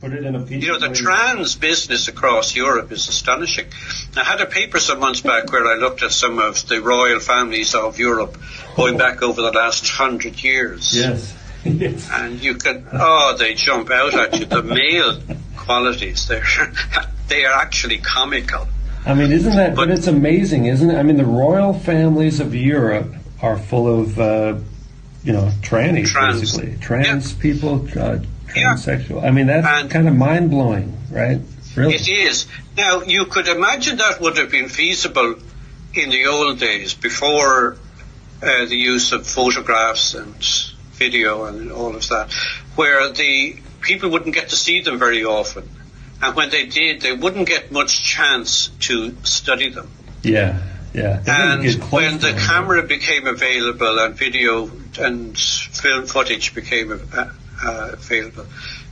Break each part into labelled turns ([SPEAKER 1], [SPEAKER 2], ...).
[SPEAKER 1] Put it in a piece.
[SPEAKER 2] The trans business across Europe is astonishing. I had a paper some months back where I looked at some of the royal families of Europe going back over the last 100 years.
[SPEAKER 1] Yes. Yes.
[SPEAKER 2] And you can, they jump out at you. The male qualities, they are actually comical.
[SPEAKER 1] I mean, isn't that, but it's amazing, isn't it? I mean, the royal families of Europe are full of, trannies, basically. Trans people, transsexual. I mean, that's kind of mind-blowing, right? Really?
[SPEAKER 2] It is. Now, you could imagine that would have been feasible in the old days, before the use of photographs and video and all of that, where the people wouldn't get to see them very often. And when they did, they wouldn't get much chance to study them.
[SPEAKER 1] Yeah.
[SPEAKER 2] And when the camera became available and video and film footage became available,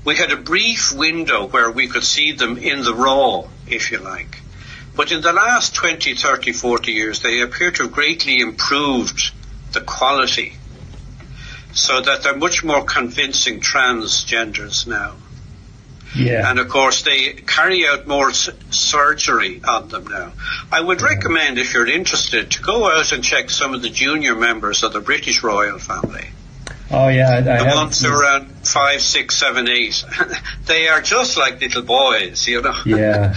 [SPEAKER 2] we had a brief window where we could see them in the raw, if you like. But in the last 20, 30, 40 years, they appear to have greatly improved the quality, so that they're much more convincing transgenders now.
[SPEAKER 1] Yeah.
[SPEAKER 2] And of course, they carry out more surgery on them now. I would recommend, if you're interested, to go out and check some of the junior members of the British royal family.
[SPEAKER 1] Oh, yeah.
[SPEAKER 2] The ones who are around 5, 6, 7, 8. They are just like little boys,
[SPEAKER 1] Yeah.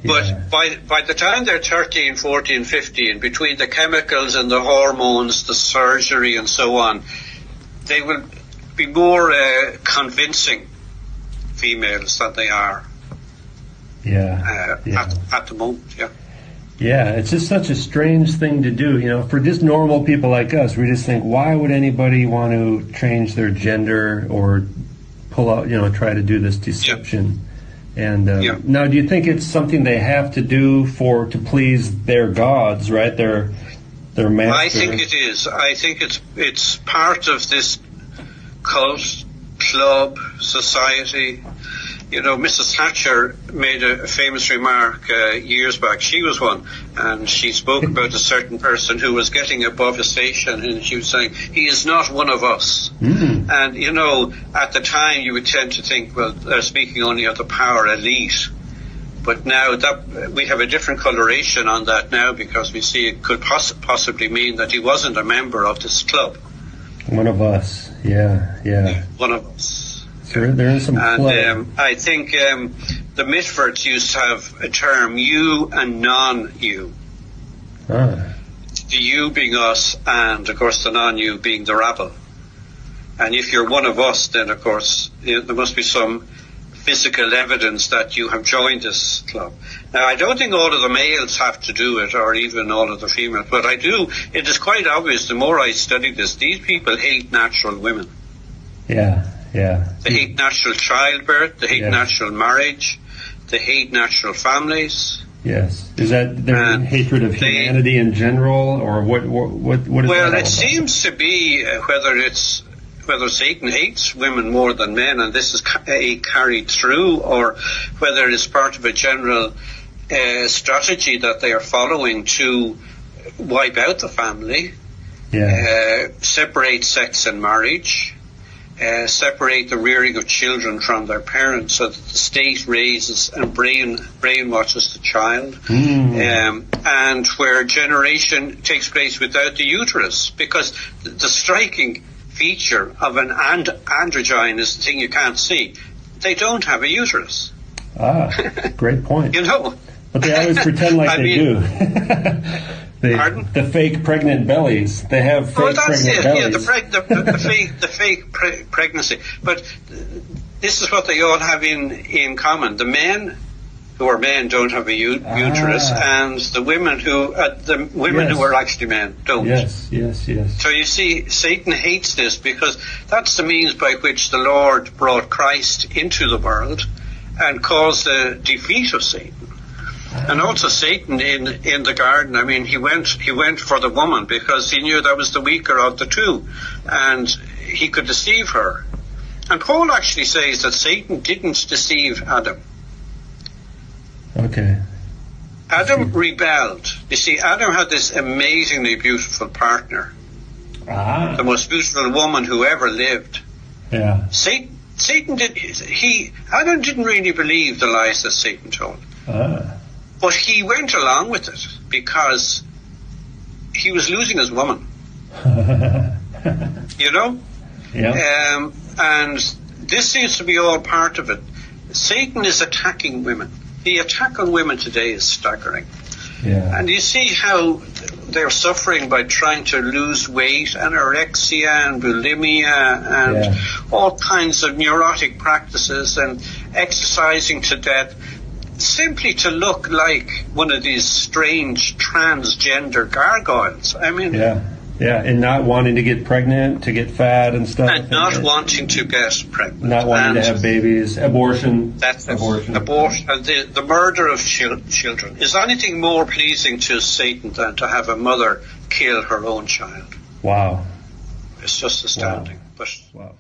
[SPEAKER 2] But by the time they're 13, 14, 15, between the chemicals and the hormones, the surgery and so on, they will be more convincing females than they are at the moment.
[SPEAKER 1] Yeah, it's just such a strange thing to do. For just normal people like us, we just think, why would anybody want to change their gender or pull out, try to do this deception? And now, do you think it's something they have to do to please their gods, right? Their master?
[SPEAKER 2] I think it is. I think it's part of this cult, club, society. Mrs. Thatcher made a famous remark years back. She was one, and she spoke about a certain person who was getting above a station, and she was saying, he is not one of us.
[SPEAKER 1] Mm.
[SPEAKER 2] And, at the time you would tend to think, well, they're speaking only of the power elite. But now that we have a different coloration on that now, because we see it could possibly mean that he wasn't a member of this club.
[SPEAKER 1] One of us, yeah.
[SPEAKER 2] One of us.
[SPEAKER 1] So there is some
[SPEAKER 2] and I think the Mitfords used to have a term, you and non-you. The you being us, and of course the non-you being the rabble. And if you're one of us, then of course there must be some physical evidence that you have joined this club. Now, I don't think all of the males have to do it, or even all of the females, but it is quite obvious, the more I study this, these people hate natural women.
[SPEAKER 1] Yeah.
[SPEAKER 2] They hate natural childbirth, they hate natural marriage, they hate natural families.
[SPEAKER 1] Yes. Is that their hatred of humanity in general, or what is
[SPEAKER 2] well,
[SPEAKER 1] that all
[SPEAKER 2] it
[SPEAKER 1] about?
[SPEAKER 2] Seems to be whether Satan hates women more than men, and this is carried through, or whether it's part of a general strategy that they are following to wipe out the family, separate sex and marriage, separate the rearing of children from their parents, so that the state raises and brainwashes the child, and where generation takes place without the uterus, because the striking feature of an androgyne is the thing you can't see. They don't have a uterus.
[SPEAKER 1] Great point. But they always pretend like they do.
[SPEAKER 2] Pardon?
[SPEAKER 1] The fake pregnant bellies. They have fake pregnant bellies.
[SPEAKER 2] Yeah, the fake pregnancy. But this is what they all have in common. The men who are men don't have a uterus, and the women who are actually men don't.
[SPEAKER 1] Yes.
[SPEAKER 2] So you see, Satan hates this, because that's the means by which the Lord brought Christ into the world and caused the defeat of Satan. And also Satan in the garden, I mean, he went for the woman because he knew that was the weaker of the two, and he could deceive her. And Paul actually says that Satan didn't deceive Adam.
[SPEAKER 1] Okay.
[SPEAKER 2] Adam rebelled. You see, Adam had this amazingly beautiful partner. The most beautiful woman who ever lived.
[SPEAKER 1] Yeah.
[SPEAKER 2] Satan Adam didn't really believe the lies that Satan told. But he went along with it because he was losing his woman. You know?
[SPEAKER 1] Yeah.
[SPEAKER 2] And this seems to be all part of it. Satan is attacking women. The attack on women today is staggering.
[SPEAKER 1] Yeah.
[SPEAKER 2] And you see how they're suffering by trying to lose weight, anorexia and bulimia and all kinds of neurotic practices and exercising to death simply to look like one of these strange transgender gargoyles. I mean...
[SPEAKER 1] Yeah, and not wanting to get pregnant, to get fat and stuff.
[SPEAKER 2] And not wanting to get pregnant.
[SPEAKER 1] Not wanting to have babies. Abortion.
[SPEAKER 2] That's
[SPEAKER 1] abortion.
[SPEAKER 2] The murder of children. Is anything more pleasing to Satan than to have a mother kill her own child?
[SPEAKER 1] Wow.
[SPEAKER 2] It's just astounding.
[SPEAKER 1] Wow.